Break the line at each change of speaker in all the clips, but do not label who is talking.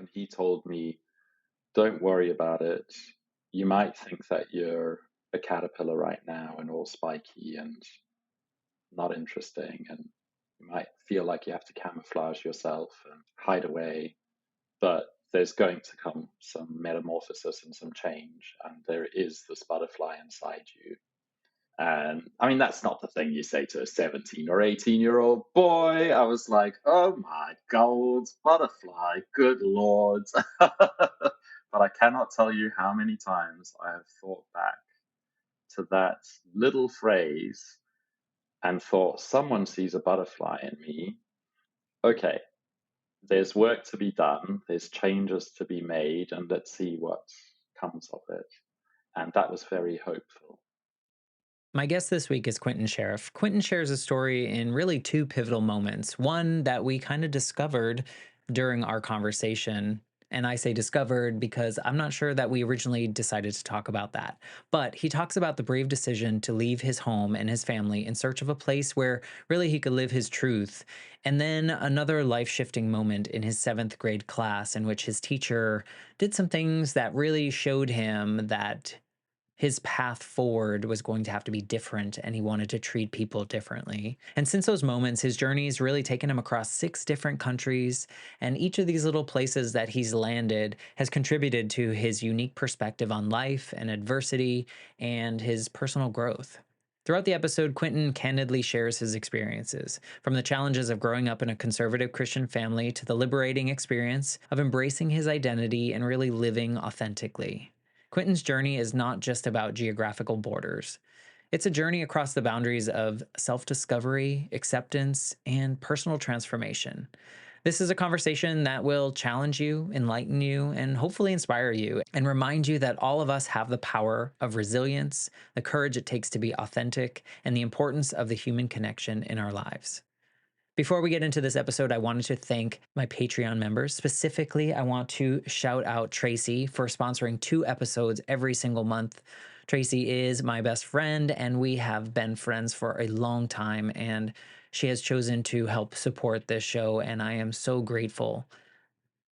And he told me, don't worry about it. You might think that you're a caterpillar right now and all spiky and not interesting. And you might feel like you have to camouflage yourself and hide away. But there's going to come some metamorphosis and some change. And there is this butterfly inside you. And I mean, that's not the thing you say to a 17 or 18-year-old boy. I was like, oh my gold butterfly, good lord. But I cannot tell you how many times I have thought back to that little phrase and thought, someone sees a butterfly in me. Okay, there's work to be done, there's changes to be made, and let's see what comes of it. And that was very hopeful.
My guest this week is Quinten Sheriff. Quinten shares a story in really two pivotal moments. One that we kind of discovered during our conversation. And I say discovered because I'm not sure that we originally decided to talk about that. But he talks about the brave decision to leave his home and his family in search of a place where really he could live his truth. And then another life shifting moment in his seventh grade class in which his teacher did some things that really showed him that his path forward was going to have to be different and he wanted to treat people differently. And since those moments, his journey has really taken him across 6 different countries. And each of these little places that he's landed has contributed to his unique perspective on life and adversity and his personal growth. Throughout the episode, Quinten candidly shares his experiences, from the challenges of growing up in a conservative Christian family to the liberating experience of embracing his identity and really living authentically. Quinten's journey is not just about geographical borders. It's a journey across the boundaries of self discovery, acceptance, and personal transformation. This is a conversation that will challenge you, enlighten you, and hopefully inspire you and remind you that all of us have the power of resilience, the courage it takes to be authentic, and the importance of the human connection in our lives. Before we get into this episode, I wanted to thank my Patreon members. Specifically, I want to shout out Tracy for sponsoring 2 episodes every single month. Tracy is my best friend, and we have been friends for a long time, and she has chosen to help support this show, and I am so grateful.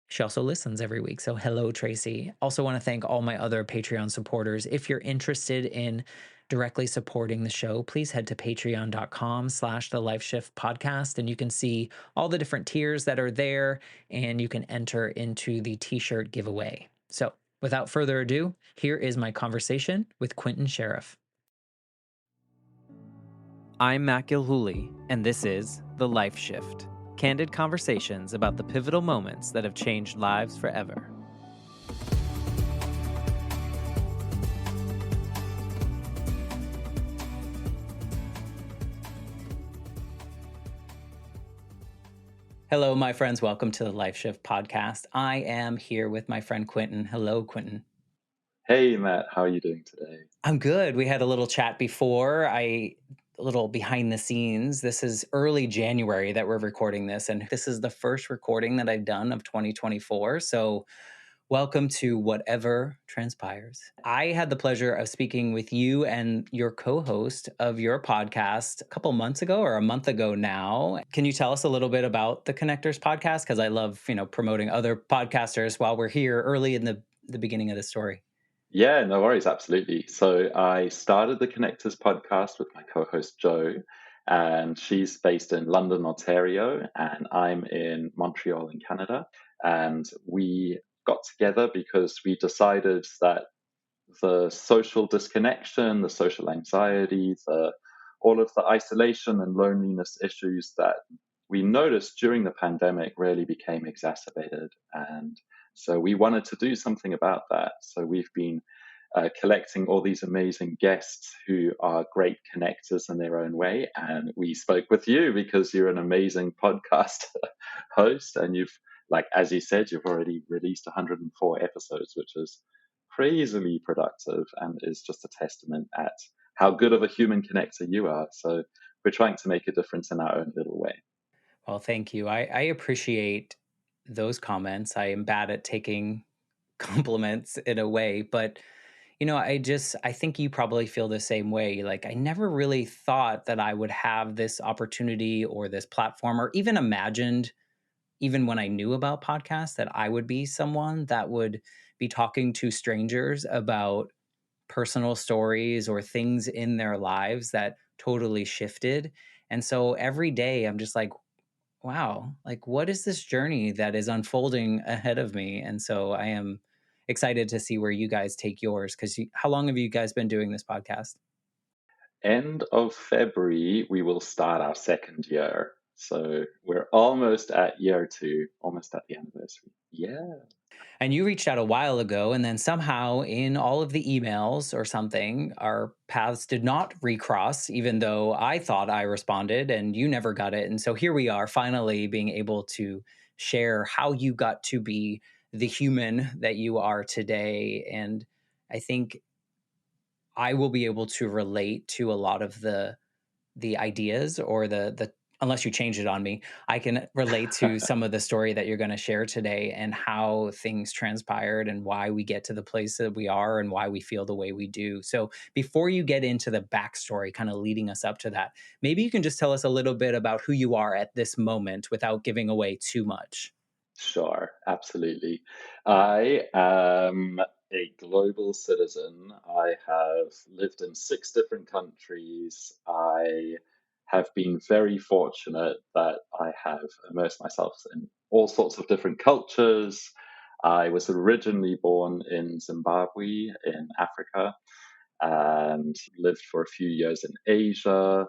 She also listens every week. So, hello, Tracy. Also, want to thank all my other Patreon supporters. If you're interested in directly supporting the show, please head to patreon.com/the Life Shift podcast, and you can see all the different tiers that are there, and you can enter into the t-shirt giveaway. So, without further ado, here is my conversation with Quinten Sheriff. I'm Matt Gilhooly, and this is The Life Shift. Candid conversations about the pivotal moments that have changed lives forever. Hello, my friends. Welcome to the Life Shift podcast. I am here with my friend Quinten. Hello, Quinten.
Hey, Matt, how are you doing today?
I'm good. We had a little chat before. A little behind the scenes. This is early January that we're recording this, and this is the first recording that I've done of 2024. So welcome to whatever transpires. I had the pleasure of speaking with you and your co-host of your podcast a couple months ago or a month ago now. Can you tell us a little bit about the Connectors podcast? Because I love, promoting other podcasters while we're here early in the beginning of the story.
Yeah, no worries, absolutely. So I started the Connectors podcast with my co-host Jo, and she's based in London, Ontario, and I'm in Montreal in Canada. And we got together because we decided that the social disconnection, the social anxiety, all of the isolation and loneliness issues that we noticed during the pandemic really became exacerbated. And so we wanted to do something about that. So we've been collecting all these amazing guests who are great connectors in their own way. And we spoke with you because you're an amazing podcast host. And you've, like, as you said, you've already released 104 episodes, which is crazily productive and is just a testament at how good of a human connector you are. So we're trying to make a difference in our own little way.
Well, thank you. I appreciate those comments. I am bad at taking compliments in a way, but I think you probably feel the same way. Like, I never really thought that I would have this opportunity or this platform or even imagined even when I knew about podcasts, that I would be someone that would be talking to strangers about personal stories or things in their lives that totally shifted. And so every day I'm just like, wow, like what is this journey that is unfolding ahead of me? And so I am excited to see where you guys take yours. Because how long have you guys been doing this podcast?
End of February, we will start our second year. So we're almost at year two, almost at the anniversary. Yeah.
And you reached out a while ago, and then somehow in all of the emails or something, our paths did not recross, even though I thought I responded and you never got it. And so here we are, finally being able to share how you got to be the human that you are today. And I think I will be able to relate to a lot of the ideas or the unless you change it on me, I can relate to some of the story that you're going to share today and how things transpired and why we get to the place that we are and why we feel the way we do. So before you get into the backstory, kind of leading us up to that, maybe you can just tell us a little bit about who you are at this moment without giving away too much.
Sure, absolutely. I am a global citizen. I have lived in 6 different countries. I have been very fortunate that I have immersed myself in all sorts of different cultures. I was originally born in Zimbabwe in Africa and lived for a few years in Asia,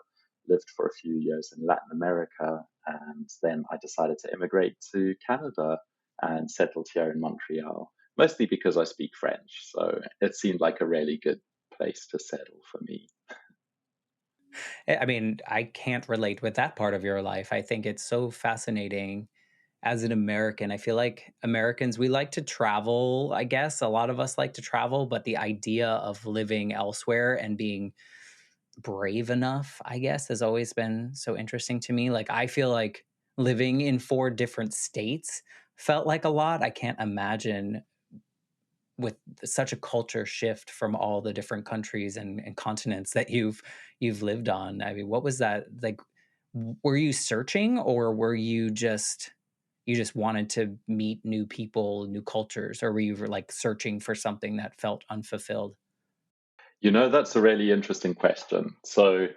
lived for a few years in Latin America, and then I decided to immigrate to Canada and settled here in Montreal, mostly because I speak French. So it seemed like a really good place to settle for me.
I mean, I can't relate with that part of your life. I think it's so fascinating as an American. I feel like Americans, we like to travel, I guess. A lot of us like to travel, but the idea of living elsewhere and being brave enough, I guess, has always been so interesting to me. Like, I feel like living in 4 different states felt like a lot. I can't imagine with such a culture shift from all the different countries and continents that you've lived on. I mean, what was that like? Were you searching, or were you just wanted to meet new people, new cultures, or were you like searching for something that felt unfulfilled?
You know, that's a really interesting question. So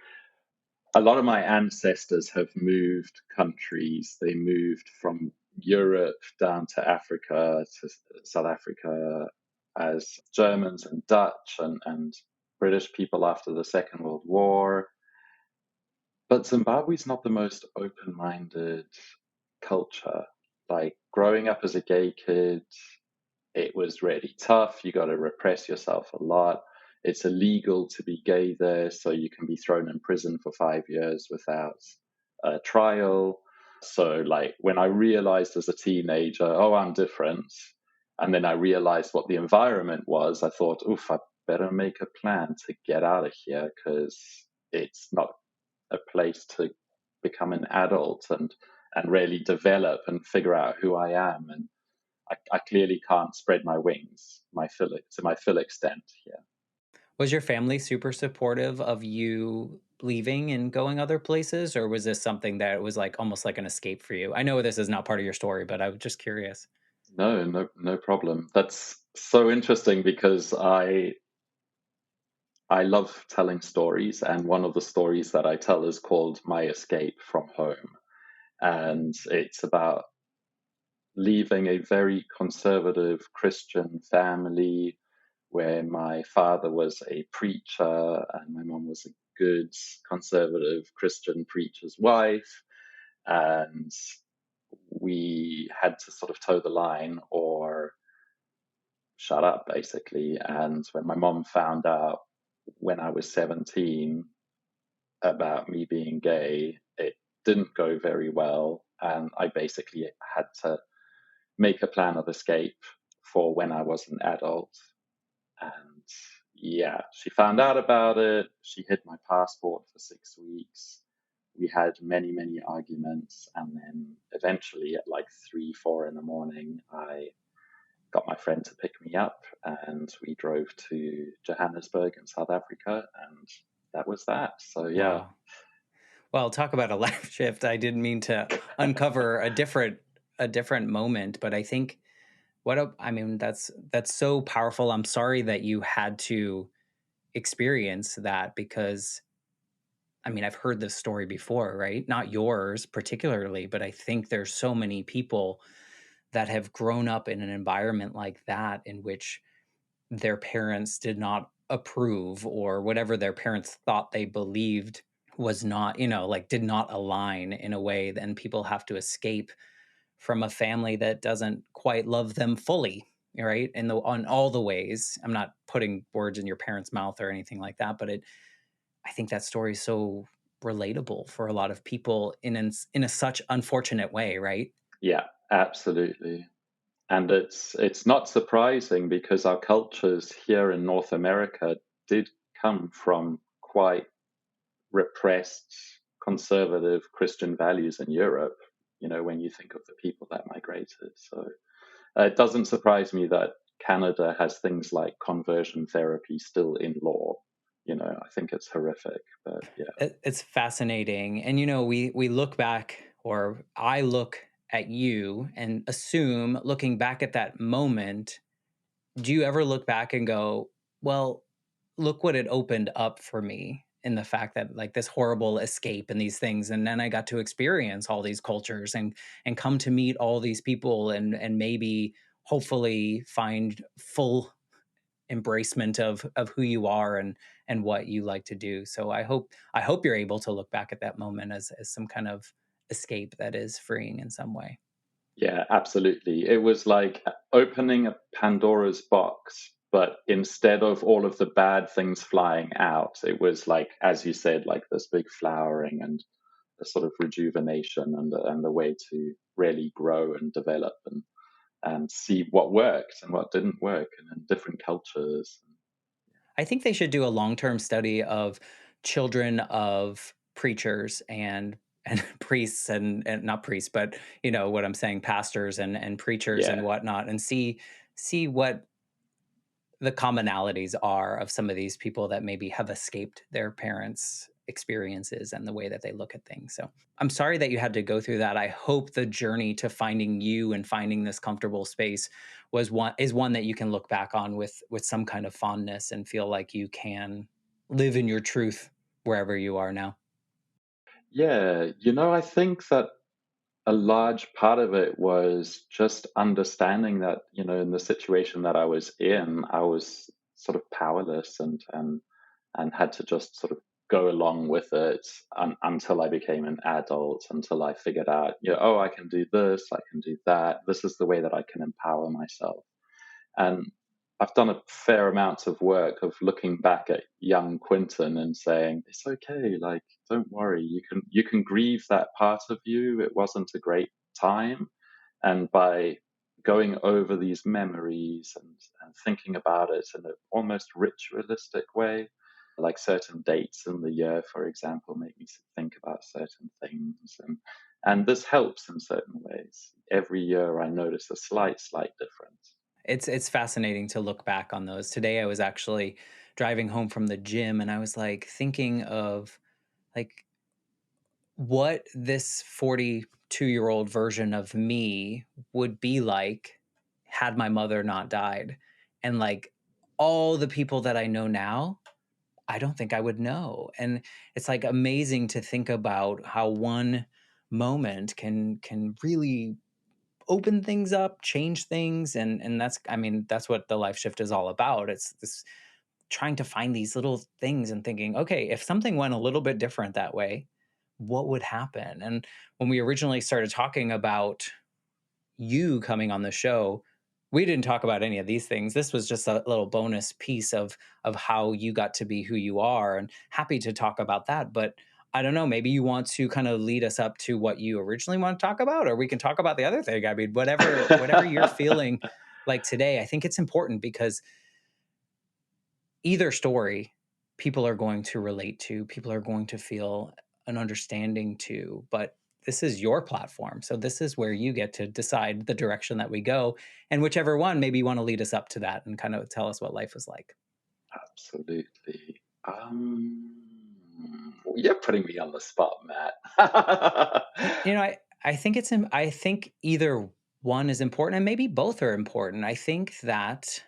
a lot of my ancestors have moved countries. They moved from Europe down to Africa, to South Africa, as Germans and Dutch and British people after the Second World War. But Zimbabwe's not the most open minded culture. Like growing up as a gay kid, it was really tough. You got to repress yourself a lot. It's illegal to be gay there, so you can be thrown in prison for 5 years without a trial. So, like, when I realized as a teenager, oh, I'm different, and then I realized what the environment was, I thought, oof, I better make a plan to get out of here because it's not a place to become an adult and really develop and figure out who I am. And I clearly can't spread my wings to my full extent here.
Was your family super supportive of you leaving and going other places, or was this something that was like almost like an escape for you? I know this is not part of your story, but I was just curious.
No, no, no problem. That's so interesting because I love telling stories, and one of the stories that I tell is called "My Escape from Home," and it's about leaving a very conservative Christian family where my father was a preacher and my mom was a good conservative Christian preacher's wife. And we had to sort of toe the line or shut up, basically. And when my mom found out when I was 17 about me being gay, it didn't go very well. And I basically had to make a plan of escape for when I was an adult. And yeah, she found out about it. She hid my passport for 6 weeks. We had many, many arguments. And then eventually, at like 3, 4 in the morning, I got my friend to pick me up and we drove to Johannesburg in South Africa. And that was that. So yeah.
Wow. Well, talk about a life shift. I didn't mean to uncover a different a different moment, but I think I mean, that's so powerful. I'm sorry that you had to experience that because I mean, I've heard this story before, right? Not yours particularly, but I think there's so many people that have grown up in an environment like that in which their parents did not approve or whatever their parents thought they believed was not, like did not align in a way. Then people have to escape from a family that doesn't quite love them fully, right? And on all the ways. I'm not putting words in your parents' mouth or anything like that, but I think that story is so relatable for a lot of people in a such unfortunate way, right?
Yeah, absolutely. And it's not surprising because our cultures here in North America did come from quite repressed conservative Christian values in Europe, when you think of the people that migrated. So it doesn't surprise me that Canada has things like conversion therapy still in law. I think it's horrific, but yeah.
It's fascinating. And we look back, or I look at you and assume, looking back at that moment, do you ever look back and go, well, look what it opened up for me in the fact that like this horrible escape and these things, and then I got to experience all these cultures and come to meet all these people and maybe hopefully find full embracement of who you are and what you like to do. So I hope you're able to look back at that moment as some kind of escape that is freeing in some way.
Yeah, absolutely. It was like opening a Pandora's box, but instead of all of the bad things flying out, it was like, as you said, like this big flowering and a sort of rejuvenation and the way to really grow and develop and see what worked and what didn't work and in different cultures.
I think they should do a long-term study of children of preachers and priests and not priests, but you know what I'm saying, pastors and preachers and
Yeah,
whatnot, and see what the commonalities are of some of these people that maybe have escaped their parents' experiences and the way that they look at things. So I'm sorry that you had to go through that. I hope the journey to finding you and finding this comfortable space is one that you can look back on with some kind of fondness and feel like you can live in your truth wherever you are now.
yeah. I think that a large part of it was just understanding that, in the situation that I was in, I was sort of powerless and had to just sort of go along with it until I became an adult, until I figured out, oh, I can do this, I can do that. This is the way that I can empower myself. And I've done a fair amount of work of looking back at young Quinten and saying, it's okay, like, don't worry, you can grieve that part of you. It wasn't a great time. And by going over these memories and thinking about it in an almost ritualistic way, like certain dates in the year, for example, make me think about certain things. And this helps in certain ways. Every year I notice a slight difference.
It's fascinating to look back on those. Today I was actually driving home from the gym and I was like thinking of like what this 42-year-old version of me would be like had my mother not died. And like all the people that I know now, I don't think I would know. And it's like amazing to think about how one moment can really open things up, change things, and that's I mean that's what the life shift is all about. It's this trying to find these little things and thinking, okay, if something went a little bit different that way, what would happen? And when we originally started talking about you coming on the show, we didn't talk about any of these things. This was just a little bonus piece of how you got to be who you are, and happy to talk about that. But I don't know, maybe you want to kind of lead us up to what you originally want to talk about, or we can talk about the other thing. I mean, whatever you're feeling like today, I think it's important because either story people are going to relate to, people are going to feel an understanding to, but this is your platform. So this is where you get to decide the direction that we go. And whichever one, maybe you want to lead us up to that and kind of tell us what life was like.
Absolutely. You're putting me on the spot, Matt.
You know, I think I think either one is important and maybe both are important. I think that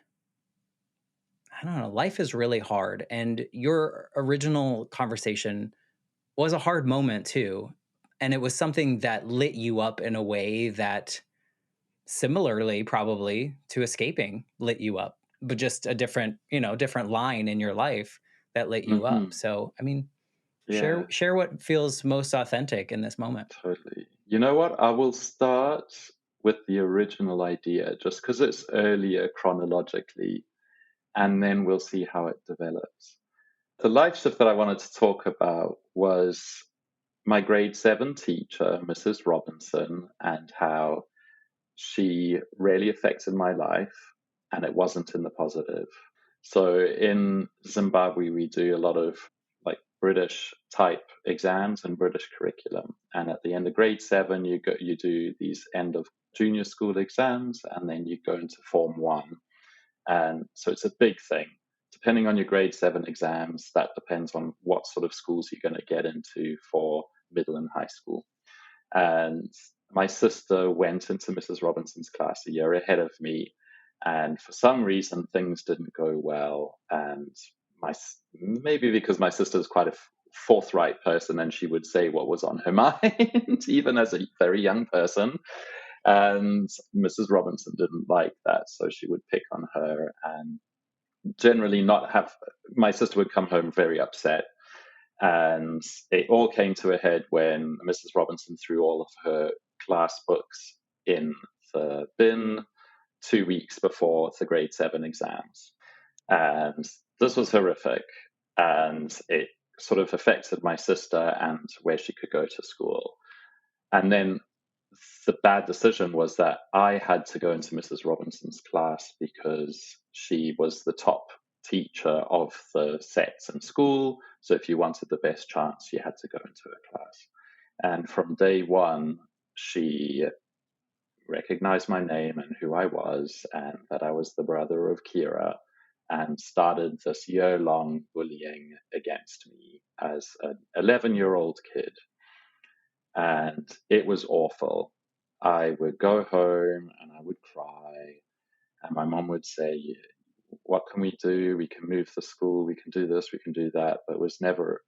I don't know, life is really hard and your original conversation was a hard moment too. And it was something that lit you up in a way that similarly probably to escaping lit you up, but just a different, different line in your life that lit you up.
Hmm.
So, I mean,
Yeah,
share what feels most authentic in this moment.
totally. You know what? I will start with the original idea just because it's earlier chronologically, and then we'll see how it develops. The life shift that I wanted to talk about was my grade seven teacher, Mrs. Robinson, and how she really affected my life, and it wasn't in the positive. So in Zimbabwe, we do a lot of like British type exams and British curriculum. And at the end of grade seven, you do these end of junior school exams, and then you go into Form One. And so it's a big thing. Depending on your grade seven exams, that depends on what sort of schools you're going to get into for middle and high school. And my sister went into Mrs. Robinson's class a year ahead of me. And for some reason, things didn't go well. And maybe because my sister is quite a forthright person and she would say what was on her mind, even as a very young person. And Mrs. Robinson didn't like that. So she would pick on her and generally not have. My sister would come home very upset, and it all came to a head when Mrs. Robinson threw all of her class books in the bin 2 weeks before the grade seven exams. And this was horrific. And it sort of affected my sister and where she could go to school. And then the bad decision was that I had to go into Mrs. Robinson's class because she was the top teacher of the sets in school. So if you wanted the best chance, you had to go into her class. And from day one, she recognized my name and who I was, and that I was the brother of Kira, and started this year long bullying against me as an 11-year-old kid. And it was awful. I would go home and I would cry, and my mom would say, "What can we do? We can move the school, we can do this, we can do that." But it was never,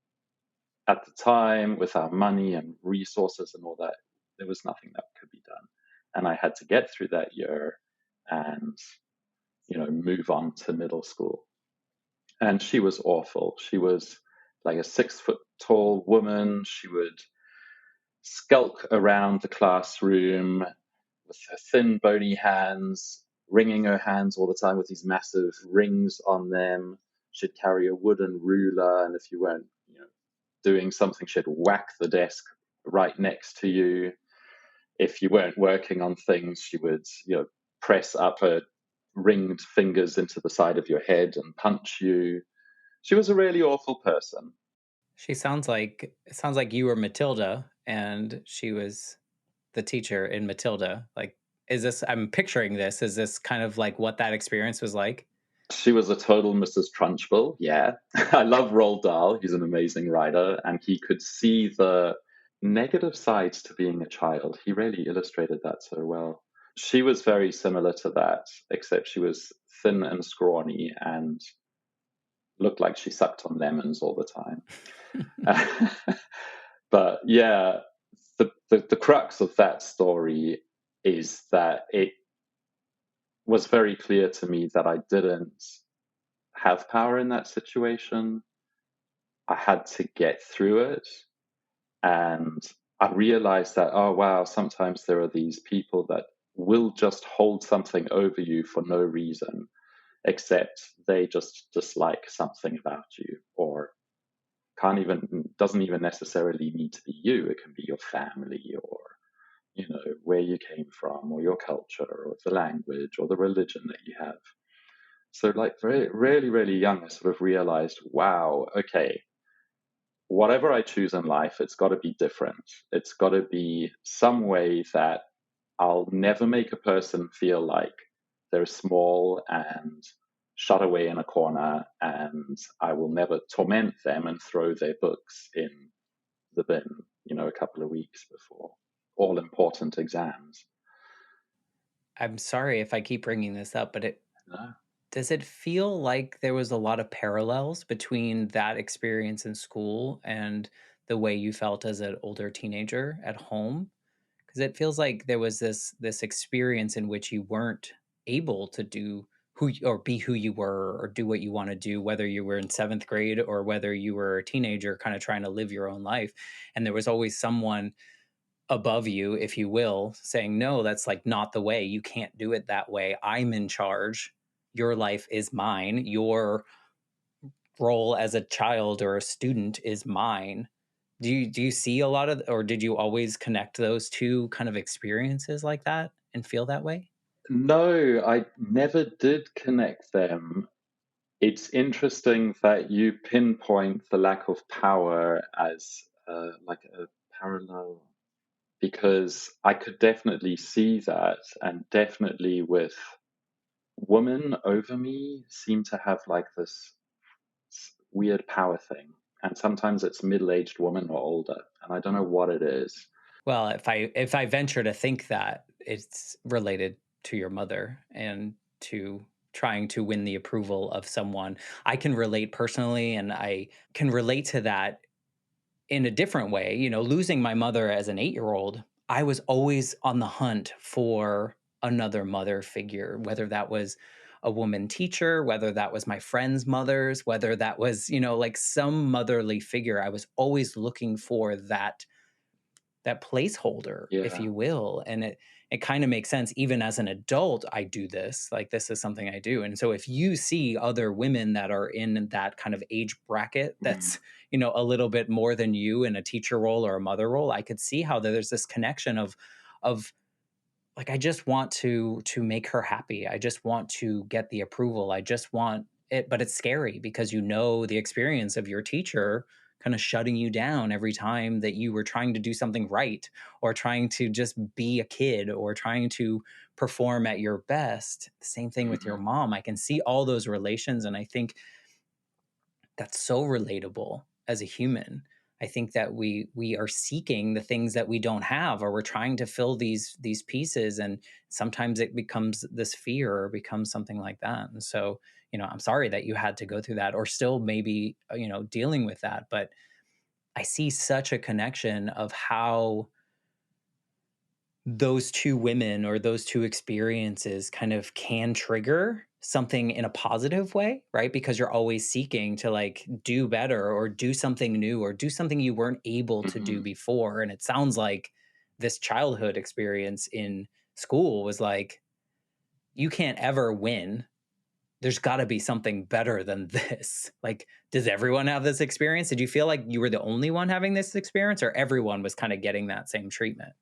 at the time, with our money and resources and all that, there was nothing that could be done. And I had to get through that year and, move on to middle school. And she was awful. She was like a 6 foot tall woman. She would skulk around the classroom with her thin, bony hands, wringing her hands all the time with these massive rings on them. She'd carry a wooden ruler, and if you weren't, doing something, she'd whack the desk right next to you. If you weren't working on things, she would, press up her ringed fingers into the side of your head and punch you. She was a really awful person.
It sounds like you were Matilda and she was the teacher in Matilda. Like, I'm picturing this. Is this kind of like what that experience was like?
She was a total Mrs. Trunchbull. Yeah. I love Roald Dahl. He's an amazing writer, and he could see the negative sides to being a child. He really illustrated that so well. She was very similar to that, except she was thin and scrawny and looked like she sucked on lemons all the time. But yeah, the crux of that story is that it was very clear to me that I didn't have power in that situation. I had to get through it. And I realized that, oh, wow, sometimes there are these people that will just hold something over you for no reason, except they just dislike something about you, or doesn't even necessarily need to be you. It can be your family, or, where you came from, or your culture, or the language, or the religion that you have. So, like, very, really, really young, I sort of realized, wow, okay, whatever I choose in life, it's got to be different. It's got to be some way that I'll never make a person feel like they're small and shut away in a corner, and I will never torment them and throw their books in the bin, a couple of weeks before. all important exams.
I'm sorry if I keep bringing this up, but
No?
does it feel like there was a lot of parallels between that experience in school and the way you felt as an older teenager at home? Because it feels like there was this experience in which you weren't able to do or be who you were or do what you want to do, whether you were in seventh grade or whether you were a teenager kind of trying to live your own life. And there was always someone above you, if you will, saying, no, that's like not the way. You can't do it that way. I'm in charge. Your life is mine. Your role as a child or a student is mine. Do you see a lot of, or did you always connect those two kind of experiences like that and feel that way?
No, I never did connect them. It's interesting that you pinpoint the lack of power as like a parallel, because I could definitely see that, and definitely with women over me seem to have like this weird power thing. And sometimes it's middle-aged women or older, and I don't know what it is.
Well, if I venture to think that it's related to your mother and to trying to win the approval of someone, I can relate personally, and I can relate to that in a different way. Losing my mother as an 8-year-old, I was always on the hunt for another mother figure, whether that was a woman teacher, whether that was my friends' mothers, whether that was, like some motherly figure. I was always looking for that placeholder, if
Yeah.
you will. And it kind of makes sense. Even as an adult, I do this. Like, this is something I do. And so if you see other women that are in that kind of age bracket
Mm.
that's, a little bit more than you in a teacher role or a mother role, I could see how there's this connection of like, I just want to make her happy. I just want to get the approval. I just want it. But it's scary because the experience of your teacher kind of shutting you down every time that you were trying to do something right, or trying to just be a kid, or trying to perform at your best. The same thing with your
Hmm.
mom. I can see all those relations, and I think that's so relatable as a human. I think that we are seeking the things that we don't have, or we're trying to fill these pieces, and sometimes it becomes this fear or becomes something like that. And so, I'm sorry that you had to go through that, or still maybe dealing with that. But I see such a connection of how those two women or those two experiences kind of can trigger something in a positive way, right? Because you're always seeking to like do better or do something new or do something you weren't able to do
Hmm.
before. And it sounds like this childhood experience in school was like, you can't ever win. There's got to be something better than this. Like, does everyone have this experience? Did you feel like you were the only one having this experience, or everyone was kind of getting that same treatment?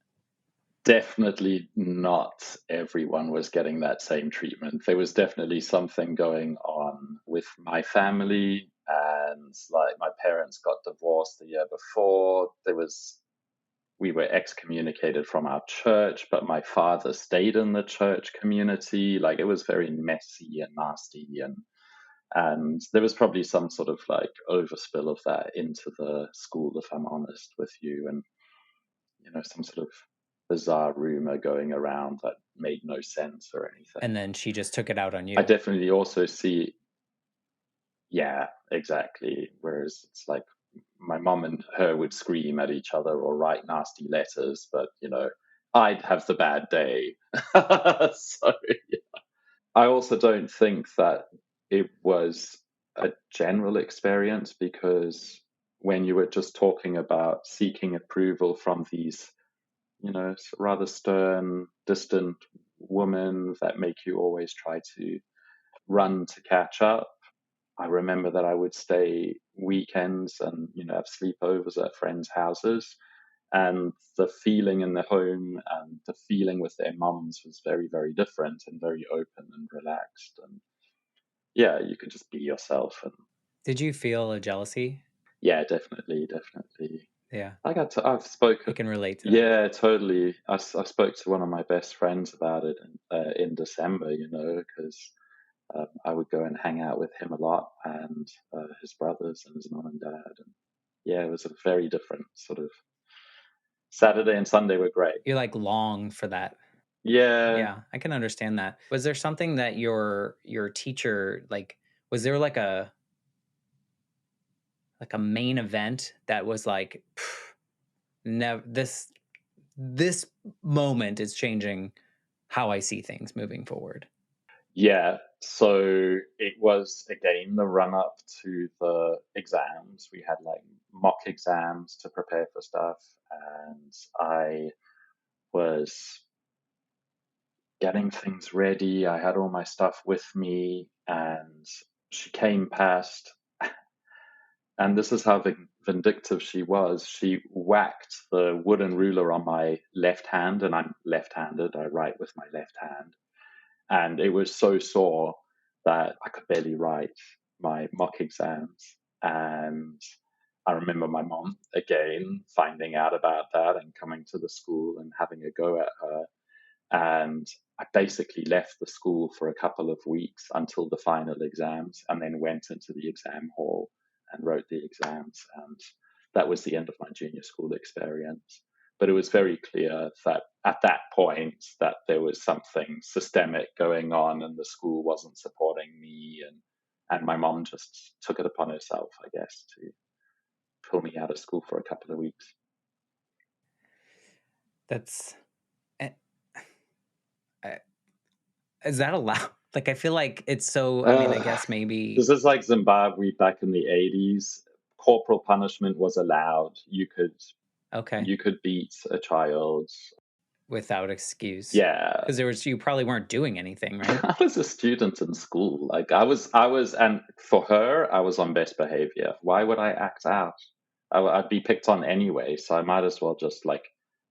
Definitely not everyone was getting that same treatment. There was definitely something going on with my family, and like my parents got divorced the year before. We were excommunicated from our church, but my father stayed in the church community. Like, it was very messy and nasty, and there was probably some sort of like overspill of that into the school, if I'm honest with you, and some sort of bizarre rumor going around that made no sense or
And
anything.
then she just took it out on
I
you.
definitely also see, yeah, exactly. Whereas it's like my mom and her would scream at each other or write nasty letters, but I'd have the bad day. So yeah. I also don't think that it was a general experience, because when you were just talking about seeking approval from these rather stern, distant women that make you always try to run to catch up. I remember that I would stay weekends and have sleepovers at friends' houses, and the feeling in the home and the feeling with their mums was very, very different and very open and relaxed. And yeah, you could just be yourself. And
Did you feel a jealousy?
yeah, definitely, definitely.
Yeah,
I've spoken.
I can relate to that.
Yeah, totally. I spoke to one of my best friends about it in December, because I would go and hang out with him a lot, and his brothers and his mom and dad. And yeah, it was a very different sort of Saturday and Sunday were great.
You like long for that.
Yeah.
Yeah, I can understand that. Was there something that your teacher like was there like a main event that was like never this moment is changing how I see things moving forward?
Yeah. So it was again the run up to the exams. We had like mock exams to prepare for stuff, and I was getting things ready. I had all my stuff with me, and she came past. And this is how vindictive she was. She whacked the wooden ruler on my left hand, and I'm left handed. I write with my left hand. And it was so sore that I could barely write my mock exams. And I remember my mom again finding out about that and coming to the school and having a go at her. And I basically left the school for a couple of weeks until the final exams, and then went into the exam hall and wrote the exams. And that was the end of my junior school experience. But it was very clear that at that point that there was something systemic going on, and the school wasn't supporting me, and my mom just took it upon herself, I guess, to pull me out of school for a couple of weeks.
That's eh, eh, is that allowed? Like I feel like it's so I mean, I
Uh,
guess maybe
this is like Zimbabwe back in the 80s. Corporal punishment was allowed.
okay,
You could beat a child.
without excuse.
Yeah.
Because there was you probably weren't doing anything, right?
I was a student in school. Like and for her, I was on best behavior. Why would I act out? I'd be picked on anyway, so I might as well just like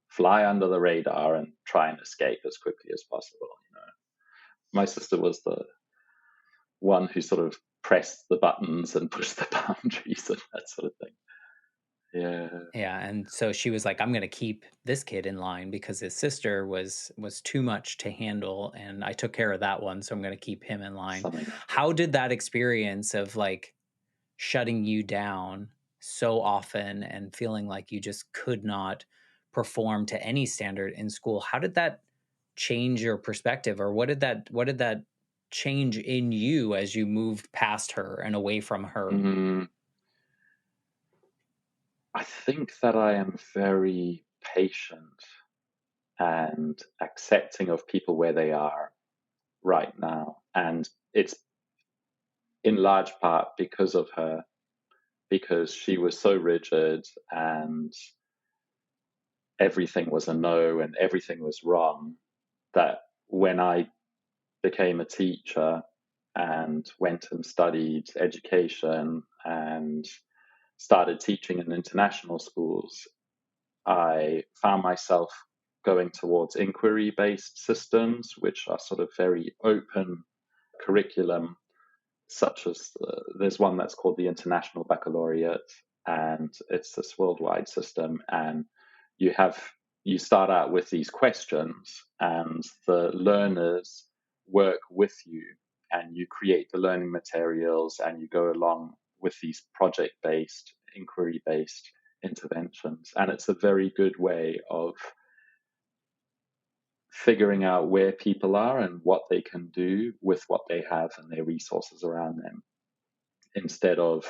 fly under the radar and try and escape as quickly as possible. My sister was the one who sort of pressed the buttons and pushed the boundaries and that sort of thing. Yeah,
Yeah, and so she was like, "I'm gonna keep this kid in line because his sister was too much to handle, and I took care of that one, so I'm gonna keep him in line."
something like that.
How did that experience of like shutting you down so often and feeling like you just could not perform to any standard in school, how did that change your perspective, or what did that change in you as you moved past her and away from her?
Mm, I think that I am very patient and accepting of people where they are right now. And it's in large part because of her, because she was so rigid and everything was a no and everything was wrong, that when I became a teacher and went and studied education and started teaching in international schools, I found myself going towards inquiry based systems, which are sort of very open curriculum, such as there's one that's called the International Baccalaureate, and it's this worldwide system. And you have you start out with these questions, and the learners work with you, and you create the learning materials, and you go along with these project based, inquiry based interventions. And it's a very good way of figuring out where people are and what they can do with what they have and their resources around them, instead of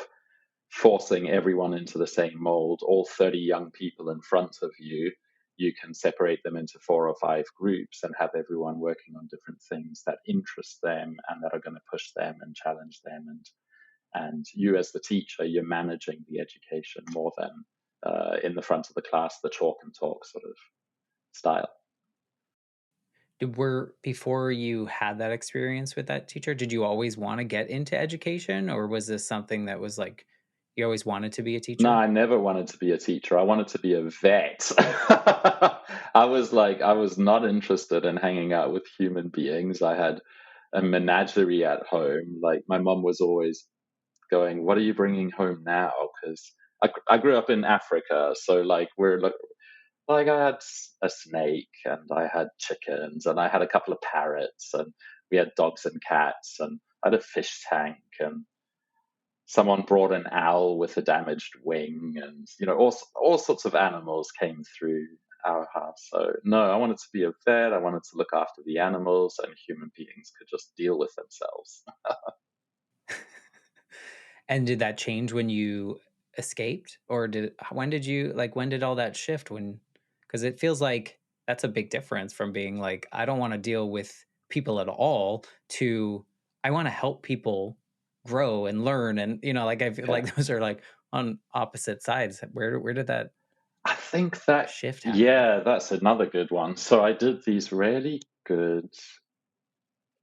forcing everyone into the same mold, all 30 young people in front of you. You can separate them into 4 or 5 groups and have everyone working on different things that interest them and that are going to push them and challenge them. And you, as the teacher, you're managing the education more than in the front of the class, the chalk and talk sort of style.
Were before you had that experience with that teacher, did you always want to get into education, or was this something that was like you always wanted to be a
No,
teacher?
I never wanted to be a teacher. I wanted to be a vet. I was not interested in hanging out with human beings. I had a menagerie at home. Like my mom was always going, "What are you bringing home now?" Because I grew up in Africa, so like like I had a snake and I had chickens and I had a couple of parrots and we had dogs and cats and I had a fish tank, and someone brought an owl with a damaged wing, and all sorts of animals came through our house. So no, I wanted to be a vet. I wanted to look after the animals, and human beings could just deal with themselves.
And did that change when you escaped, or when did all that shift? When, because it feels like that's a big difference from being like, I don't want to deal with people at all, to I want to help people grow and learn, and like I feel
Yeah.
like those are like on opposite sides. Where did that
I think that,
shift happen?
yeah, that's another good one. So I did these really good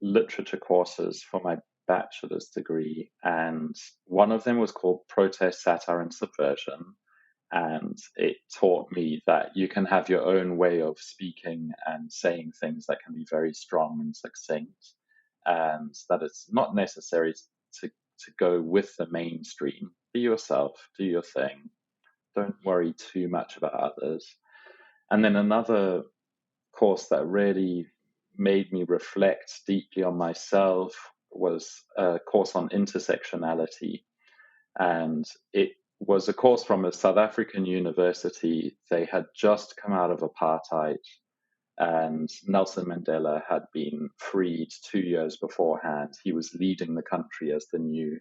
literature courses for my bachelor's degree, and one of them was called Protest, Satire, and Subversion. And it taught me that you can have your own way of speaking and saying things that can be very strong and succinct, and that it's not necessary to go with the mainstream. Be yourself, do your thing, don't worry too much about others. And then another course that really made me reflect deeply on myself was a course on intersectionality. And it was a course from a South African university. They had just come out of apartheid, and Nelson Mandela had been freed 2 years beforehand. He was leading the country as the new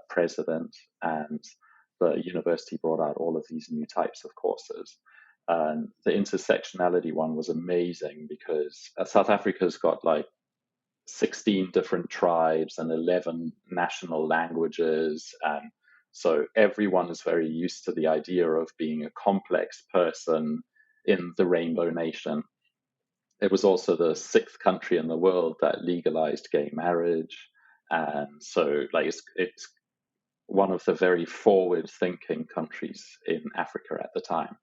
president, and the university brought out all of these new types of courses. And the intersectionality one was amazing because South Africa's got like 16 different tribes and 11 national languages. And so everyone is very used to the idea of being a complex person in the Rainbow Nation. It was also the sixth country in the world that legalized gay marriage. And so, like, it's one of the very forward thinking countries in Africa at the time.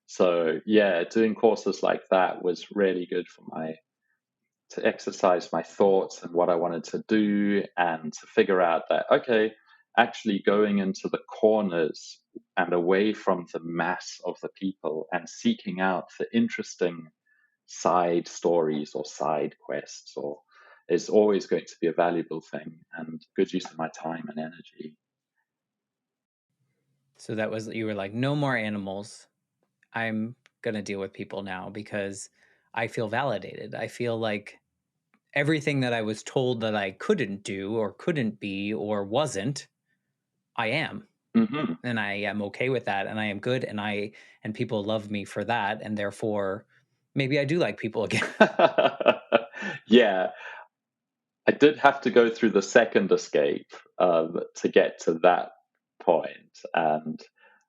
So, yeah, doing courses like that was really good for to exercise my thoughts and what I wanted to do, and to figure out that, okay, actually going into the corners and away from the mass of the people and seeking out the interesting side stories or side quests or is always going to be a valuable thing and good use of my time and energy.
So that was, you were like, no more animals. I'm gonna deal with people now because I feel validated. I feel like everything that I was told that I couldn't do or couldn't be or wasn't, I am.
Mm-hmm.
And I am okay with that, and I am good, and people love me for that, and therefore maybe I do like people again.
Yeah, I did have to go through the second escape to get to that point, and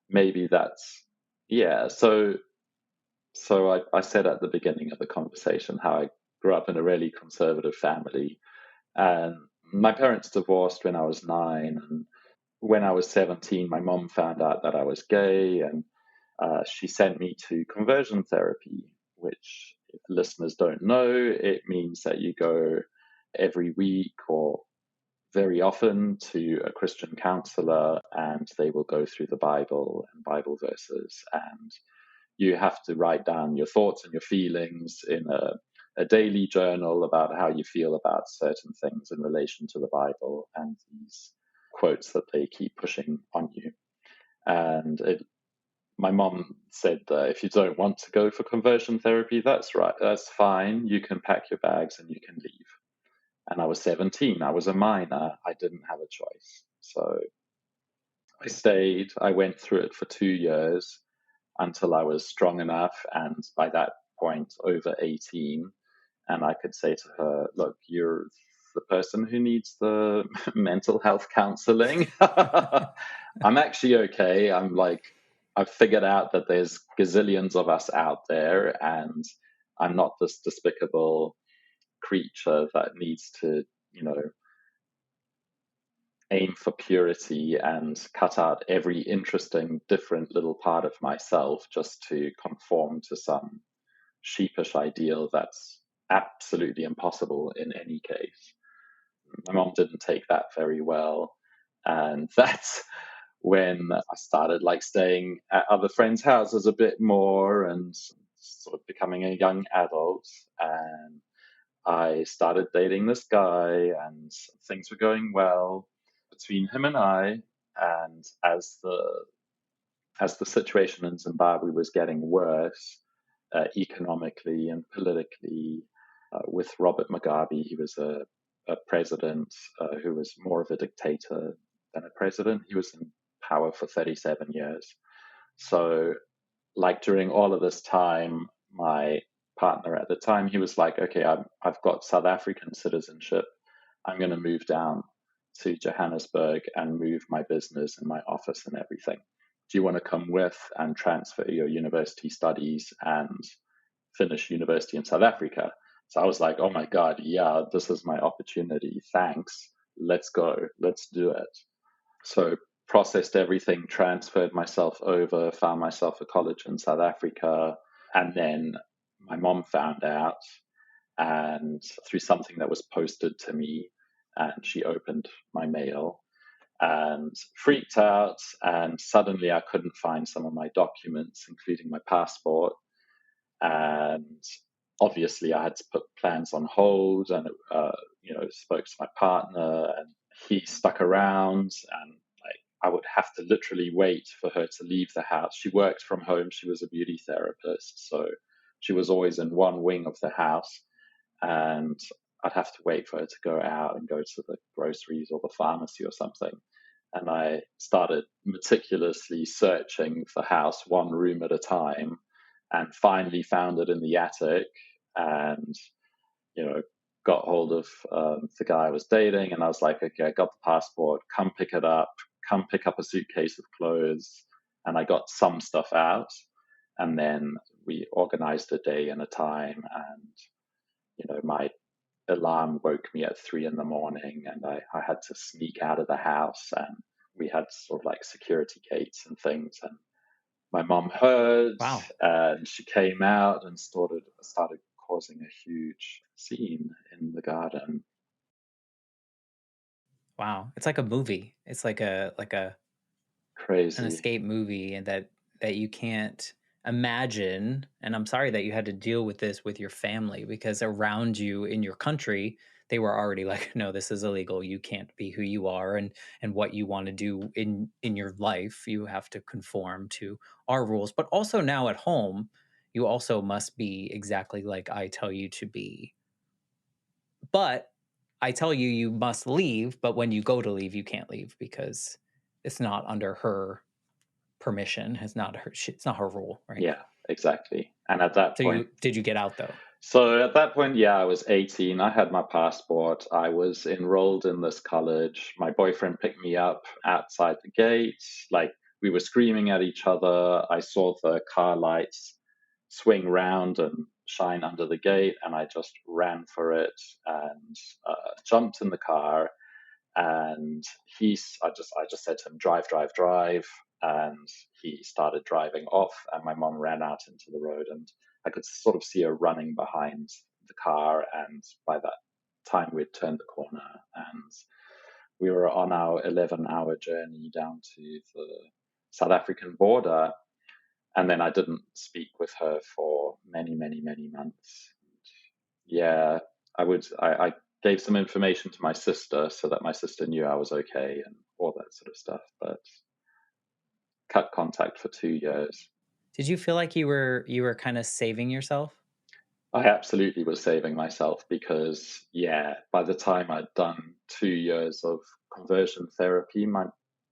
maybe that's, yeah. So I said at the beginning of the conversation how I grew up in a really conservative family, and my parents divorced when I was 9, and when I was 17, my mom found out that I was gay, and she sent me to conversion therapy, which, if listeners don't know, it means that you go every week or very often to a Christian counselor, and they will go through the Bible and Bible verses, and you have to write down your thoughts and your feelings in a daily journal about how you feel about certain things in relation to the Bible and these quotes that they keep pushing on you. And my mom said that if you don't want to go for conversion therapy, that's right, that's fine. You can pack your bags and you can leave. And I was 17. I was a minor. I didn't have a choice. So I stayed. I went through it for 2 years until I was strong enough, and by that point, over 18. And I could say to her, look, you're the person who needs the mental health counseling. I'm actually okay. I've figured out that there's gazillions of us out there, and I'm not this despicable creature that needs to, you know, aim for purity and cut out every interesting, different little part of myself just to conform to some sheepish ideal that's absolutely impossible in any case. My mom didn't take that very well. And that's when I started like staying at other friends' houses a bit more and sort of becoming a young adult. And I started dating this guy, and things were going well. between him and I. And as the situation in Zimbabwe was getting worse, economically and politically, with Robert Mugabe, he was a president who was more of a dictator than a president. He was in power for 37 years. So, like during all of this time, my partner at the time, he was like, okay, I've got South African citizenship. I'm going to move down to Johannesburg and move my business and my office and everything. Do you want to come with and transfer your university studies and finish university in South Africa? So I was like, oh my God, yeah, this is my opportunity. Thanks. Let's go. Let's do it. So processed everything, transferred myself over, found myself a college in South Africa. And then my mom found out, and through something that was posted to me, and she opened my mail and freaked out. And suddenly I couldn't find some of my documents, including my passport. And obviously I had to put plans on hold, and spoke to my partner, and he stuck around, and like I would have to literally wait for her to leave the house. She worked from home. She was a beauty therapist, so she was always in one wing of the house, and I'd have to wait for her to go out and go to the groceries or the pharmacy or something. And I started meticulously searching the house one room at a time, and finally found it in the attic, and got hold of the guy I was dating, and I was like, okay, I got the passport, come pick it up, come pick up a suitcase of clothes. And I got some stuff out, and then we organized a day and a time. And my alarm woke me at 3 a.m, and I had to sneak out of the house, and we had sort of like security gates and things. And my mom heard,
Wow.
and she came out and started causing a huge scene in the garden.
Wow. It's like a movie. It's like a an
Crazy.
escape movie, and that you can't imagine. And I'm sorry that you had to deal with this with your family, because around you in your country they were already like, no, this is illegal, you can't be who you are, and what you want to do in your life, you have to conform to our rules. But also now at home, you also must be exactly like I tell you to be. But I tell you you must leave, but when you go to leave you can't leave, because it's not under her permission. It's not her rule, right?
Yeah, exactly. And at that
So
point,
did you get out though?
yeah, I was 18. I had my passport. I was enrolled in this college. My boyfriend picked me up outside the gate. Like, we were screaming at each other. I saw the car lights swing round and shine under the gate, and I just ran for it and jumped in the car. And I just said to him, drive, drive, drive. And he started driving off, and my mom ran out into the road, and I could sort of see her running behind the car. And by that time, we'd turned the corner, and we were on our 11-hour journey down to the South African border. And then I didn't speak with her for many, many, many months. Yeah, I gave some information to my sister so that my sister knew I was okay and all that sort of stuff, but cut contact for 2 years.
Did you feel like you were kind of saving yourself?
I absolutely was saving myself because, yeah, by the time I'd done 2 years of conversion therapy, my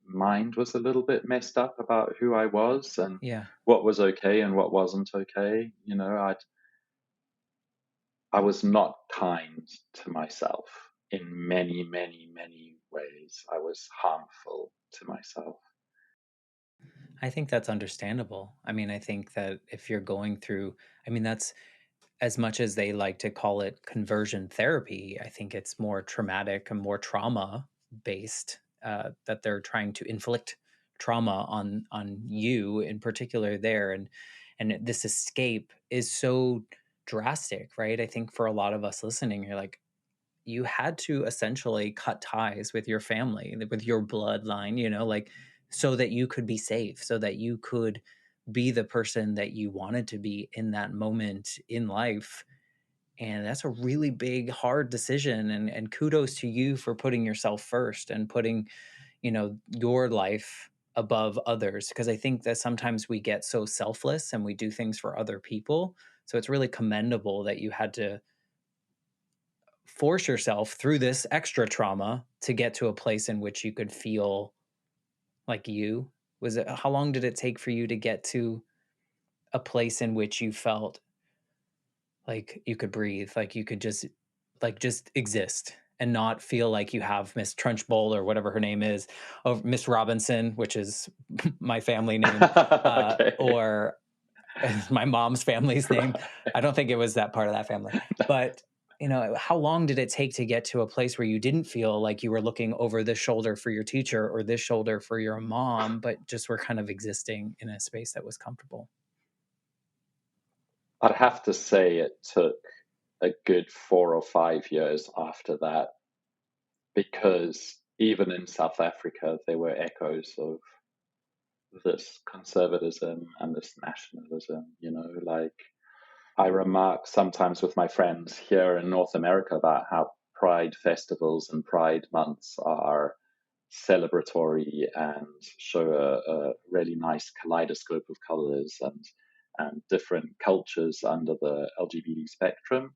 mind was a little bit messed up about who I was and
Yeah.
what was okay and what wasn't okay. I was not kind to myself in many, many, many ways. I was harmful to myself.
I think that's understandable. I mean, I think that if you're going through, I mean, that's, as much as they like to call it conversion therapy, I think it's more traumatic and more trauma based, that they're trying to inflict trauma on you in particular there. And this escape is so drastic, right? I think for a lot of us listening, you're like, you had to essentially cut ties with your family, with your bloodline, like, so that you could be safe, so that you could be the person that you wanted to be in that moment in life. And that's a really big, hard decision. And kudos to you for putting yourself first and putting, your life above others. Because I think that sometimes we get so selfless and we do things for other people. So it's really commendable that you had to force yourself through this extra trauma to get to a place in which you could feel like you. Was it, how long did it take for you to get to a place in which you felt like you could breathe, like you could just exist and not feel like you have Miss Trunchbull or whatever her name is, or Miss Robinson, which is my family name,
Okay.
or my mom's family's name.
Right.
I don't think it was that part of that family. But, how long did it take to get to a place where you didn't feel like you were looking over this shoulder for your teacher or this shoulder for your mom, but just were kind of existing in a space that was comfortable?
I'd have to say it took a good 4 or 5 years after that, because even in South Africa, there were echoes of this conservatism and this nationalism, like I remark sometimes with my friends here in North America about how pride festivals and pride months are celebratory and show a really nice kaleidoscope of colors and different cultures under the LGBT spectrum.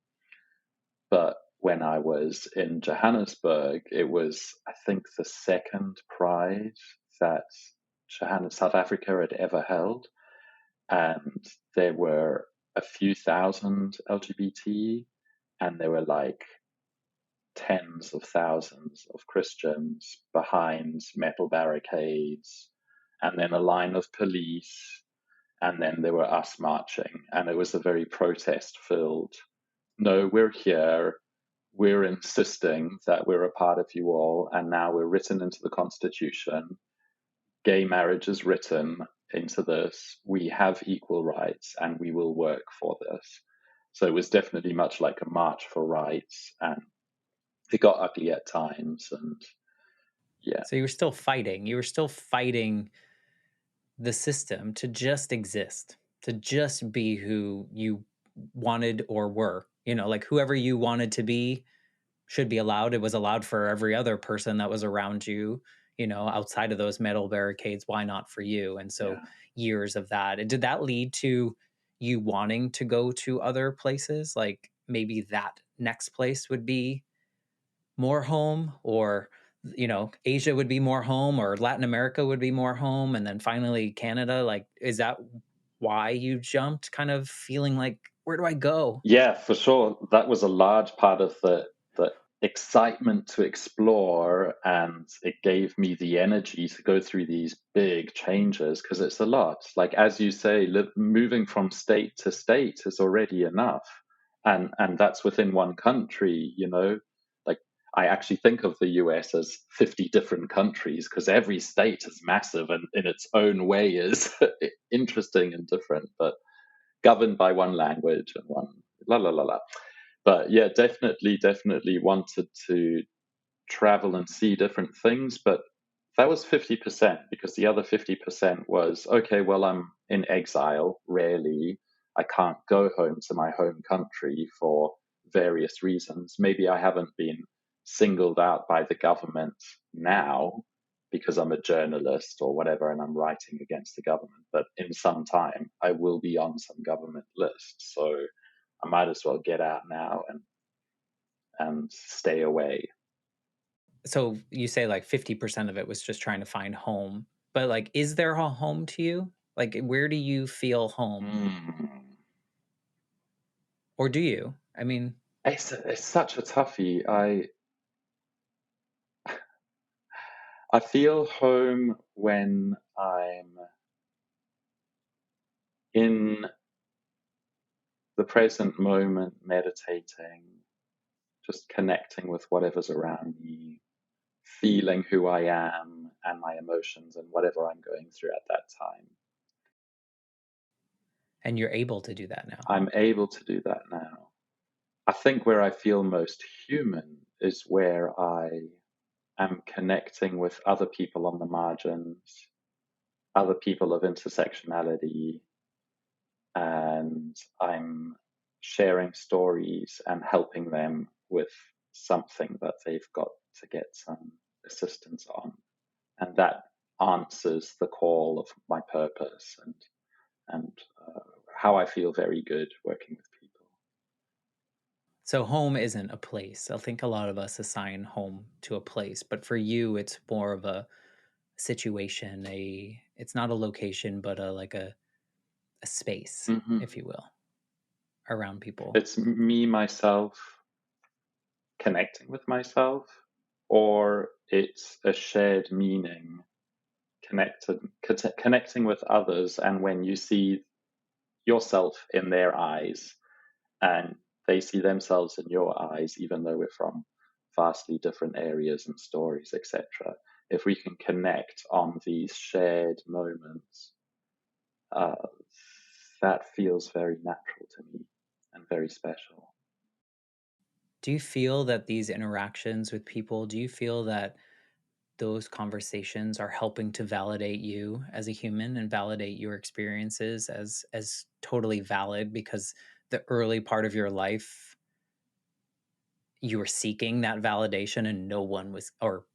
But when I was in Johannesburg, it was, I think, the second pride that South Africa had ever held. And there were a few thousand LGBT, and there were like tens of thousands of Christians behind metal barricades, and then a line of police, and then there were us marching. And it was a very protest filled, no, we're here, we're insisting that we're a part of you all, and now we're written into the Constitution. Gay marriage is written into this. We have equal rights, and we will work for this. So it was definitely much like a march for rights, and it got ugly at times. And yeah,
So you were still fighting. You were still fighting the system to just exist, to just be who you wanted or were. Like whoever you wanted to be should be allowed. It was allowed for every other person that was around you, outside of those metal barricades. Why not for you? And so
yeah.
years of that. And did that lead to you wanting to go to other places? Like maybe that next place would be more home, or Asia would be more home, or Latin America would be more home, and then finally Canada. Like, is that why you jumped, kind of feeling like, where do I go?
Yeah, for sure. That was a large part of the excitement to explore, and it gave me the energy to go through these big changes, because it's a lot. Like as you say, moving from state to state is already enough, and that's within one country. Like I actually think of the US as 50 different countries, because every state is massive and in its own way is interesting and different, but governed by one language and one la la la la. But yeah, definitely wanted to travel and see different things. But that was 50%, because the other 50% was okay, well, I'm in exile, rarely. I can't go home to my home country for various reasons. Maybe I haven't been singled out by the government now because I'm a journalist or whatever and I'm writing against the government. But in some time, I will be on some government list. So I might as well get out now and stay away.
So you say like 50% of it was just trying to find home, but like, is there a home to you? Like, where do you feel home,
Mm.
or do you? I mean,
It's such a toughie. I feel home when I'm in the present moment, meditating, just connecting with whatever's around me, feeling who I am and my emotions and whatever I'm going through at that time.
and you're able to do that now.
I'm able to do that now. I think where I feel most human is where I am connecting with other people on the margins, other people of intersectionality, and I'm sharing stories and helping them with something that they've got to get some assistance on. And that answers the call of my purpose and how I feel very good working with people.
So home isn't a place. I think a lot of us assign home to a place, but for you, it's more of a situation. It's not a location, but a space,
Mm-hmm.
if you will, around people.
It's me, myself, connecting with myself, or it's a shared meaning, connecting with others. And when you see yourself in their eyes and they see themselves in your eyes, even though we're from vastly different areas and stories, etc. If we can connect on these shared moments, uh, that feels very natural to me and very special.
Do you feel that these interactions with people, do you feel that those conversations are helping to validate you as a human and validate your experiences as totally valid because the early part of your life you were seeking that validation and no one was, or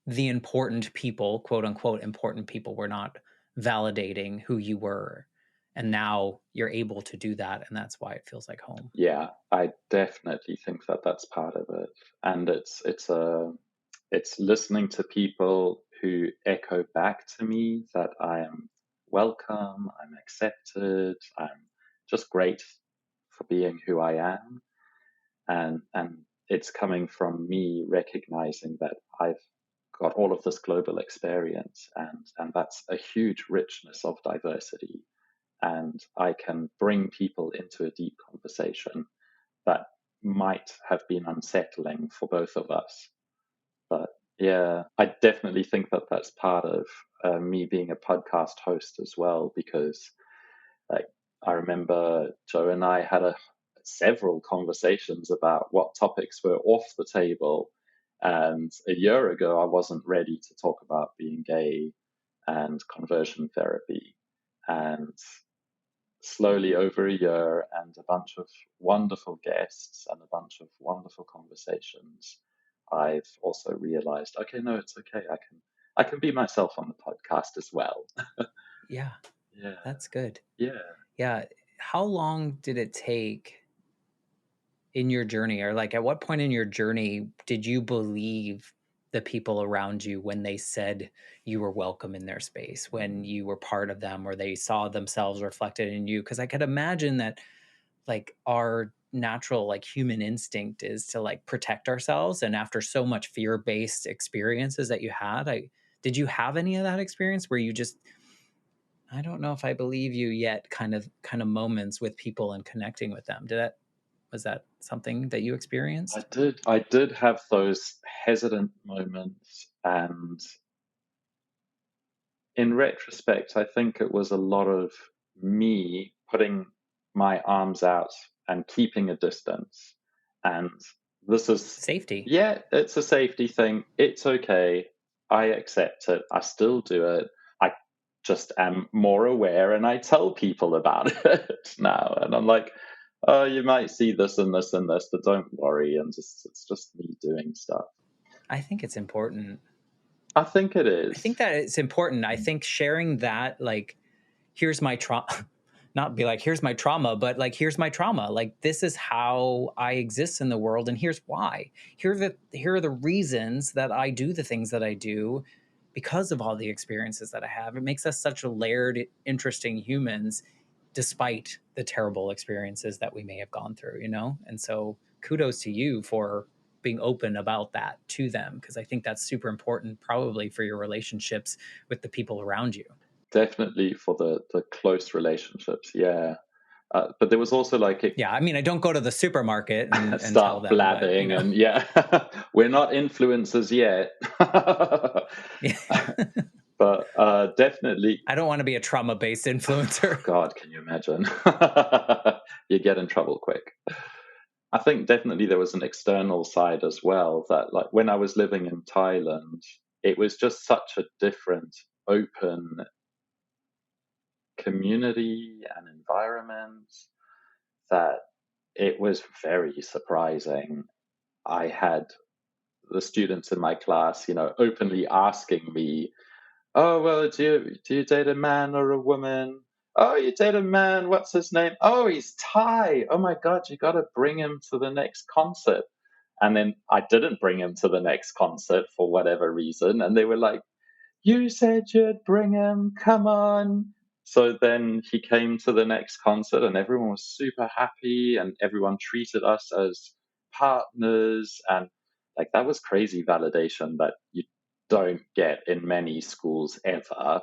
the important people, quote unquote important people, were not validating who you were, and now you're able to do that, and that's why it feels like home.
Yeah, I definitely think that that's part of it, and it's listening to people who echo back to me that I am welcome, I'm accepted, I'm just great for being who I am, and it's coming from me recognizing that I've got all of this global experience, and that's a huge richness of diversity, and I can bring people into a deep conversation that might have been unsettling for both of us. But yeah, I definitely think that that's part of me being a podcast host as well, because like I remember Joe and I had several conversations about what topics were off the table. And a year ago, I wasn't ready to talk about being gay and conversion therapy. And slowly over a year and a bunch of wonderful guests and a bunch of wonderful conversations, I've also realized, okay, no, it's okay. I can be myself on the podcast as well.
Yeah,
Yeah.
that's good.
Yeah.
Yeah. How long did it take in your journey, or like at what point in your journey did you believe the people around you when they said you were welcome in their space, when you were part of them, or they saw themselves reflected in you? Because I could imagine that like our natural like human instinct is to like protect ourselves, and after so much fear-based experiences that you had, I did you have any of that experience where you just, I don't know if I believe you yet, kind of moments with people and connecting with them? Did that, was that something that you experienced?
I did have those hesitant moments, and in retrospect, I think it was a lot of me putting my arms out and keeping a distance. And this is,
Safety.
yeah, it's a safety thing. It's okay. I accept it. I still do it. I just am more aware and I tell people about it now. And I'm like, oh, you might see this and this and this, but don't worry. And just, it's just me doing stuff.
I think it's important.
I think it
I
is.
think that it's important. I think sharing that, like, here's my trauma, not be like, here's my trauma, but like, here's my trauma. Like, this is how I exist in the world, and here's why. Here are the reasons that I do the things that I do because of all the experiences that I have. It makes us such a layered, interesting humans, despite the terrible experiences that we may have gone through, you know? And so kudos to you for being open about that to them, because I think that's super important, probably for your relationships with the people around you.
Definitely for the close relationships, yeah. But there was also like
Yeah, I mean, I don't go to the supermarket and tell
start
them, but you
blabbing,
know,
and yeah, we're not influencers yet.
yeah.
But definitely,
I don't want to be a trauma-based
oh
influencer.
God, can you imagine? You get in trouble quick. I think definitely there was an external side as well, that like when I was living in Thailand, it was just such a different, open community and environment that it was very surprising. I had the students in my class, openly asking me, "Oh, well, do you date a man or a woman? Oh, you date a man. What's his name? Oh, he's Thai. Oh my God, you got to bring him to the next concert." And then I didn't bring him to the next concert for whatever reason, and they were like, "You said you'd bring him. Come on." So then he came to the next concert, and everyone was super happy, and everyone treated us as partners. And like, that was crazy validation that you don't get in many schools ever.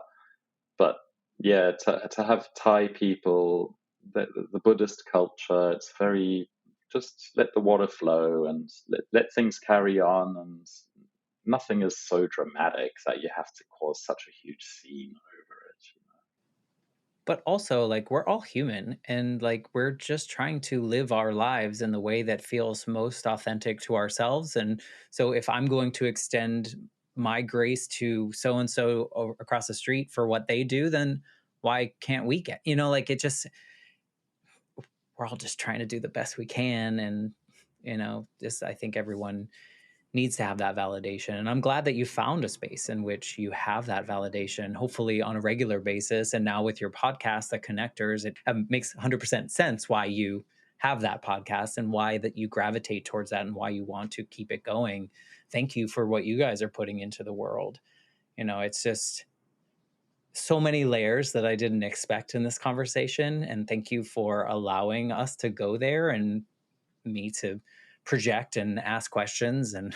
But yeah, to have Thai people, the Buddhist culture, it's very, just let the water flow and let things carry on, and nothing is so dramatic that you have to cause such a huge scene over it.
But also, like, we're all human, and like we're just trying to live our lives in the way that feels most authentic to ourselves. And so if I'm going to extend my grace to so and so across the street for what they do, then why can't we get, like, it just, we're all just trying to do the best we can. And just, I think everyone needs to have that validation. And I'm glad that you found a space in which you have that validation, hopefully on a regular basis. And now with your podcast, The Connectors, it makes 100% sense why you have that podcast and why that you gravitate towards that and why you want to keep it going. Thank you for what you guys are putting into the world. It's just so many layers that I didn't expect in this conversation. And thank you for allowing us to go there and me to project and ask questions. And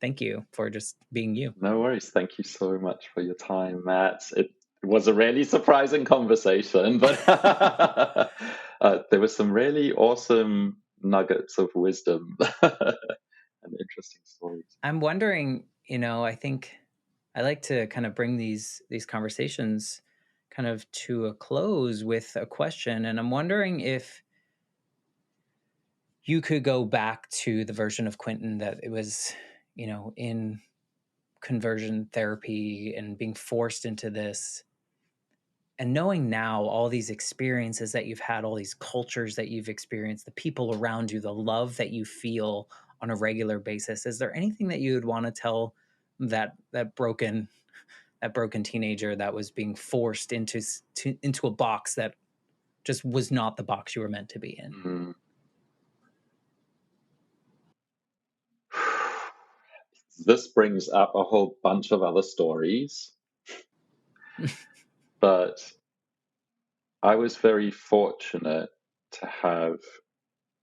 thank you for just being you.
No worries. Thank you so much for your time, Matt. It was a really surprising conversation, but there were some really awesome nuggets of wisdom and interesting stories.
I'm wondering, I think I like to kind of bring these conversations kind of to a close with a question. And I'm wondering if you could go back to the version of Quinten that it was, in conversion therapy and being forced into this, and knowing now all these experiences that you've had, all these cultures that you've experienced, the people around you, the love that you feel on a regular basis, is there anything that you would want to tell that broken teenager that was being forced into a box that just was not the box you were meant to be in?
Mm. This brings up a whole bunch of other stories, but I was very fortunate to have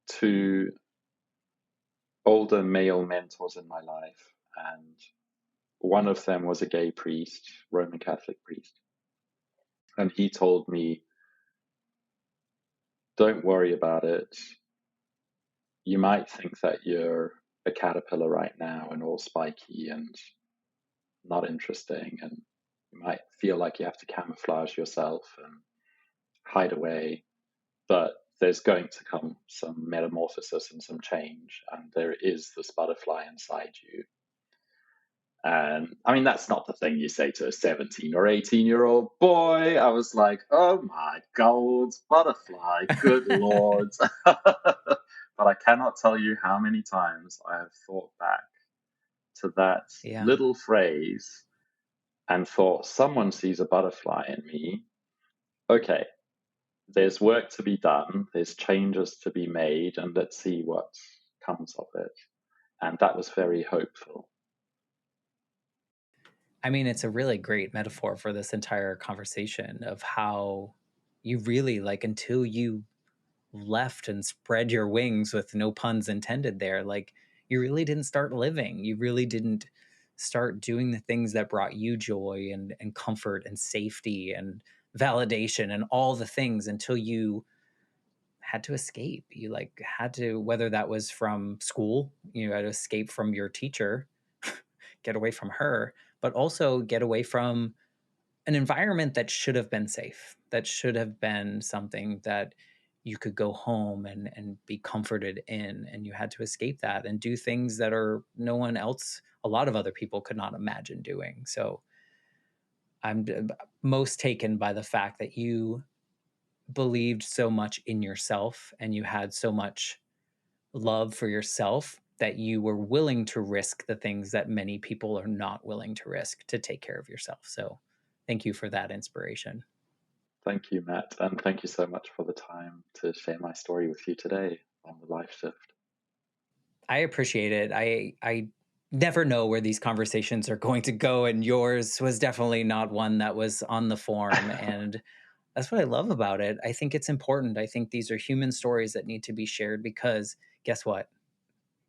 two older male mentors in my life, and one of them was a gay priest, Roman Catholic priest. And he told me, "Don't worry about it. You might think that you're a caterpillar right now and all spiky and not interesting, and you might feel like you have to camouflage yourself and hide away, but there's going to come some metamorphosis and some change, and there is this butterfly inside you." And I mean, that's not the thing you say to a 17 or 18-year-old boy. I was like, "Oh my gold butterfly, good Lord." But I cannot tell you how many times I have thought back to that
Yeah.
little phrase and thought, someone sees a butterfly in me. Okay, there's work to be done, there's changes to be made, and let's see what comes of it. And that was very hopeful.
I mean, it's a really great metaphor for this entire conversation of how you really, like, until you left and spread your wings, with no puns intended there, like, you really didn't start living. You really didn't start doing the things that brought you joy and comfort and safety and validation and all the things until you had to escape. You like had to, whether that was from school, you had to escape from your teacher, get away from her, but also get away from an environment that should have been safe, that should have been something that you could go home and be comforted in. And you had to escape that and do things that are no one else, a lot of other people could not imagine doing. So I'm most taken by the fact that you believed so much in yourself and you had so much love for yourself that you were willing to risk the things that many people are not willing to risk to take care of yourself. So thank you for that inspiration.
Thank you, Matt, and thank you so much for the time to share my story with you today on the life shift.
I appreciate it. I never know where these conversations are going to go, and yours was definitely not one that was on the form. And that's what I love about it. I think it's important. I think these are human stories that need to be shared because guess what?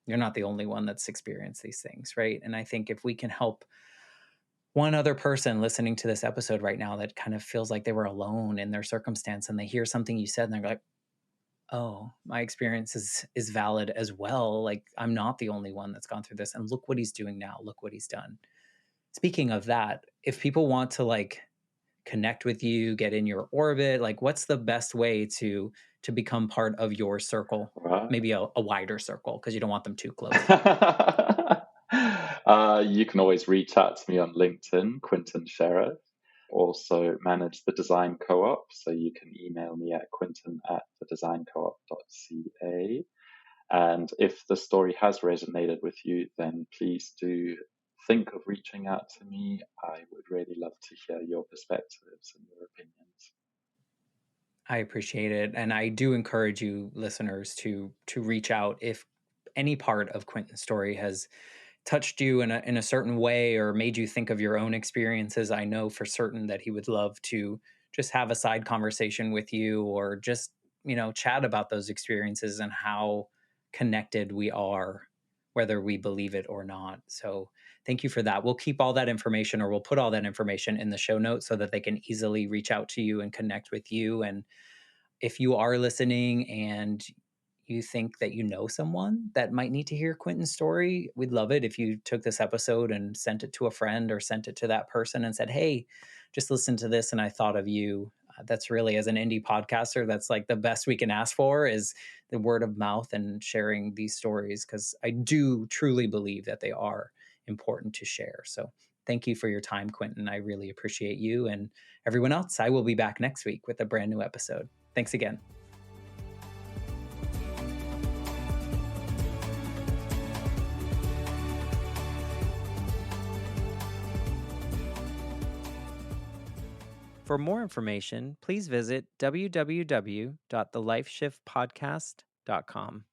You're not the only one that's experienced these things, right? And I think if we can help one other person listening to this episode right now that kind of feels like they were alone in their circumstance and they hear something you said and they're like, oh, my experience is valid as well. Like I'm not the only one that's gone through this. And look what he's doing now. Look what he's done. Speaking of that, if people want to like connect with you, get in your orbit, like what's the best way to become part of your circle?
Right.
Maybe a wider circle because you don't want them too close.
You can always reach out to me on LinkedIn, Quinten Sheriff. Also manage the design co-op, so you can email me at quinten@thedesigncoop.ca. And if the story has resonated with you, then please do think of reaching out to me. I would really love to hear your perspectives and your opinions.
I appreciate it, and I do encourage you, listeners, to reach out if any part of Quinten's story has touched you in a certain way or made you think of your own experiences. I know for certain that he would love to just have a side conversation with you or just chat about those experiences and how connected we are, whether we believe it or not. So thank you for that. We'll keep all that information, or we'll put all that information in the show notes so that they can easily reach out to you and connect with you. And if you are listening and you think that you know someone that might need to hear Quinten's story, we'd love it if you took this episode and sent it to a friend or sent it to that person and said, hey, just listen to this and I thought of you. That's really, as an indie podcaster, that's like the best we can ask for is the word of mouth and sharing these stories, because I do truly believe that they are important to share. So thank you for your time, Quinten. I really appreciate you and everyone else. I will be back next week with a brand new episode. Thanks again. For more information, please visit www.thelifeshiftpodcast.com.